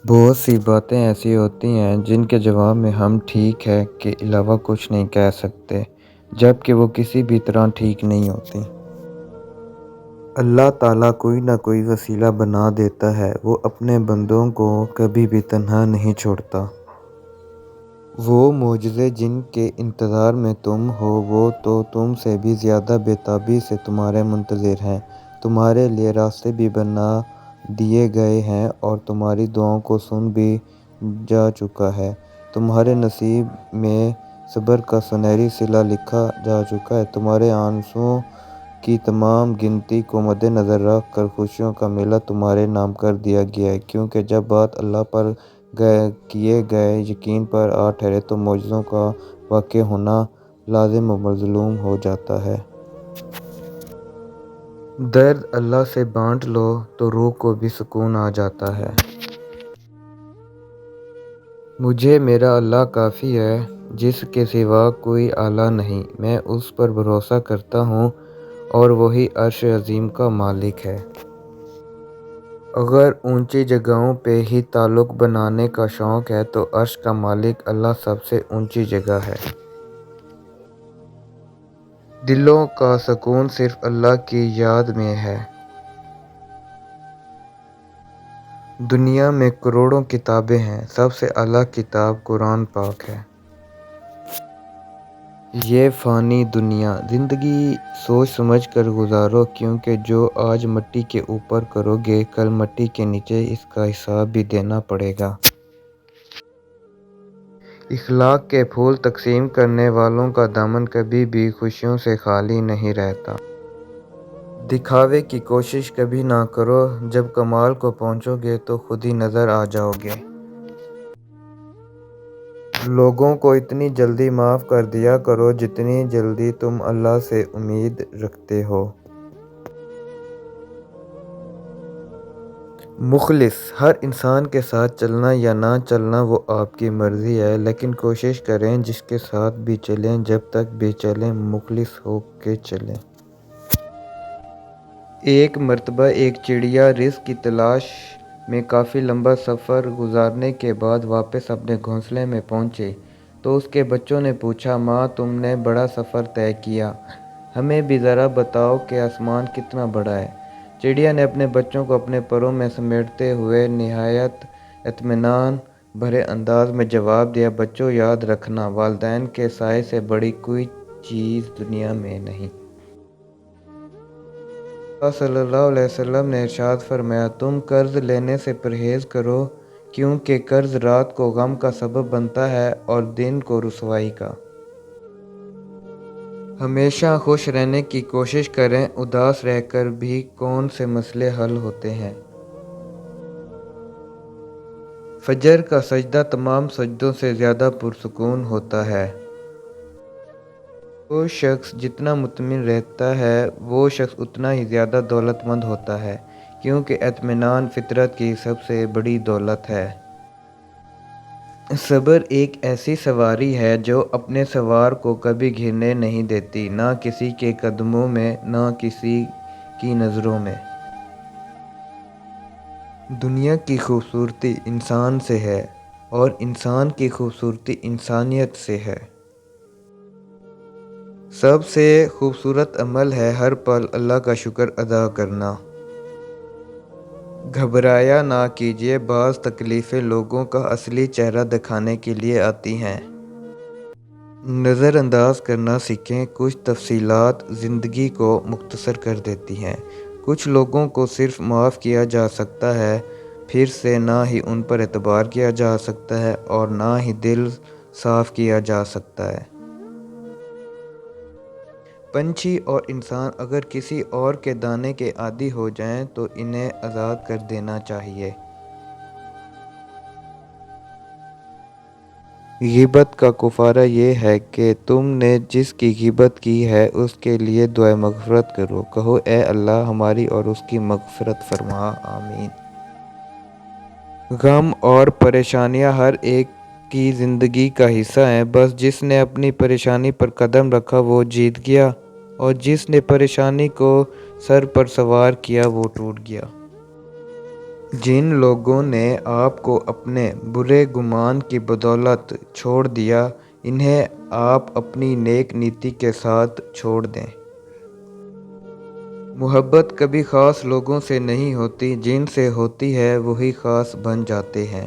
بہت سی باتیں ایسی ہوتی ہیں جن کے جواب میں ہم ٹھیک ہے کے علاوہ کچھ نہیں کہہ سکتے، جبکہ وہ کسی بھی طرح ٹھیک نہیں ہوتیں۔ اللہ تعالیٰ کوئی نہ کوئی وسیلہ بنا دیتا ہے، وہ اپنے بندوں کو کبھی بھی تنہا نہیں چھوڑتا۔ وہ معجزے جن کے انتظار میں تم ہو وہ تو تم سے بھی زیادہ بے تابی سے تمہارے منتظر ہیں۔ تمہارے لیے راستے بھی بنا دیے گئے ہیں اور تمہاری دعاؤں کو سن بھی جا چکا ہے۔ تمہارے نصیب میں صبر کا سنہری صلہ لکھا جا چکا ہے۔ تمہارے آنسوؤں کی تمام گنتی کو مدنظر رکھ کر خوشیوں کا میلہ تمہارے نام کر دیا گیا ہے، کیونکہ جب بات اللہ پر کیے گئے یقین پر آ ٹھہرے تو معجزوں کا واقع ہونا لازم و ملزوم ہو جاتا ہے۔ درد اللہ سے بانٹ لو تو روح کو بھی سکون آ جاتا ہے۔ مجھے میرا اللہ کافی ہے، جس کے سوا کوئی الہ نہیں۔ میں اس پر بھروسہ کرتا ہوں اور وہی عرش عظیم کا مالک ہے۔ اگر اونچی جگہوں پہ ہی تعلق بنانے کا شوق ہے تو عرش کا مالک اللہ سب سے اونچی جگہ ہے۔ دلوں کا سکون صرف اللہ کی یاد میں ہے۔ دنیا میں کروڑوں کتابیں ہیں، سب سے اعلیٰ کتاب قرآن پاک ہے۔ یہ فانی دنیا، زندگی سوچ سمجھ کر گزارو، کیونکہ جو آج مٹی کے اوپر کرو گے کل مٹی کے نیچے اس کا حساب بھی دینا پڑے گا۔ اخلاق کے پھول تقسیم کرنے والوں کا دامن کبھی بھی خوشیوں سے خالی نہیں رہتا۔ دکھاوے کی کوشش کبھی نہ کرو، جب کمال کو پہنچو گے تو خود ہی نظر آ جاؤ گے۔ لوگوں کو اتنی جلدی معاف کر دیا کرو جتنی جلدی تم اللہ سے امید رکھتے ہو۔ مخلص: ہر انسان کے ساتھ چلنا یا نہ چلنا وہ آپ کی مرضی ہے، لیکن کوشش کریں جس کے ساتھ بھی چلیں جب تک بھی چلیں مخلص ہو کے چلیں۔ ایک مرتبہ ایک چڑیا رزق کی تلاش میں کافی لمبا سفر گزارنے کے بعد واپس اپنے گھونسلے میں پہنچی تو اس کے بچوں نے پوچھا، ماں تم نے بڑا سفر طے کیا، ہمیں بھی ذرا بتاؤ کہ آسمان کتنا بڑا ہے؟ چڑیا نے اپنے بچوں کو اپنے پروں میں سمیٹتے ہوئے نہایت اطمینان بھرے انداز میں جواب دیا، بچوں یاد رکھنا، والدین کے سائے سے بڑی کوئی چیز دنیا میں نہیں۔ آقا صلی اللہ علیہ وسلم نے ارشاد فرمایا، تم قرض لینے سے پرہیز کرو، کیونکہ قرض رات کو غم کا سبب بنتا ہے اور دن کو رسوائی کا۔ ہمیشہ خوش رہنے کی کوشش کریں، اداس رہ کر بھی کون سے مسئلے حل ہوتے ہیں۔ فجر کا سجدہ تمام سجدوں سے زیادہ پرسکون ہوتا ہے۔ جو شخص جتنا مطمئن رہتا ہے وہ شخص اتنا ہی زیادہ دولت مند ہوتا ہے، کیونکہ اطمینان فطرت کی سب سے بڑی دولت ہے۔ صبر ایک ایسی سواری ہے جو اپنے سوار کو کبھی گرنے نہیں دیتی، نہ کسی کے قدموں میں نہ کسی کی نظروں میں۔ دنیا کی خوبصورتی انسان سے ہے اور انسان کی خوبصورتی انسانیت سے ہے۔ سب سے خوبصورت عمل ہے ہر پل اللہ کا شکر ادا کرنا۔ گھبرایا نہ کیجیے، بعض تکلیفیں لوگوں کا اصلی چہرہ دکھانے کے لیے آتی ہیں۔ نظر انداز کرنا سیکھیں، کچھ تفصیلات زندگی کو مختصر کر دیتی ہیں۔ کچھ لوگوں کو صرف معاف کیا جا سکتا ہے، پھر سے نہ ہی ان پر اعتبار کیا جا سکتا ہے اور نہ ہی دل صاف کیا جا سکتا ہے۔ پنچھی اور انسان اگر کسی اور کے دانے کے عادی ہو جائیں تو انہیں آزاد کر دینا چاہیے۔ غیبت کا کفارہ یہ ہے کہ تم نے جس کی غیبت کی ہے اس کے لیے دعائے مغفرت کرو، کہو اے اللہ ہماری اور اس کی مغفرت فرما، آمین۔ غم اور پریشانیاں ہر ایک کی زندگی کا حصہ ہیں، بس جس نے اپنی پریشانی پر قدم رکھا وہ جیت گیا اور جس نے پریشانی کو سر پر سوار کیا وہ ٹوٹ گیا۔ جن لوگوں نے آپ کو اپنے برے گمان کی بدولت چھوڑ دیا، انہیں آپ اپنی نیک نیتی کے ساتھ چھوڑ دیں۔ محبت کبھی خاص لوگوں سے نہیں ہوتی، جن سے ہوتی ہے وہی خاص بن جاتے ہیں۔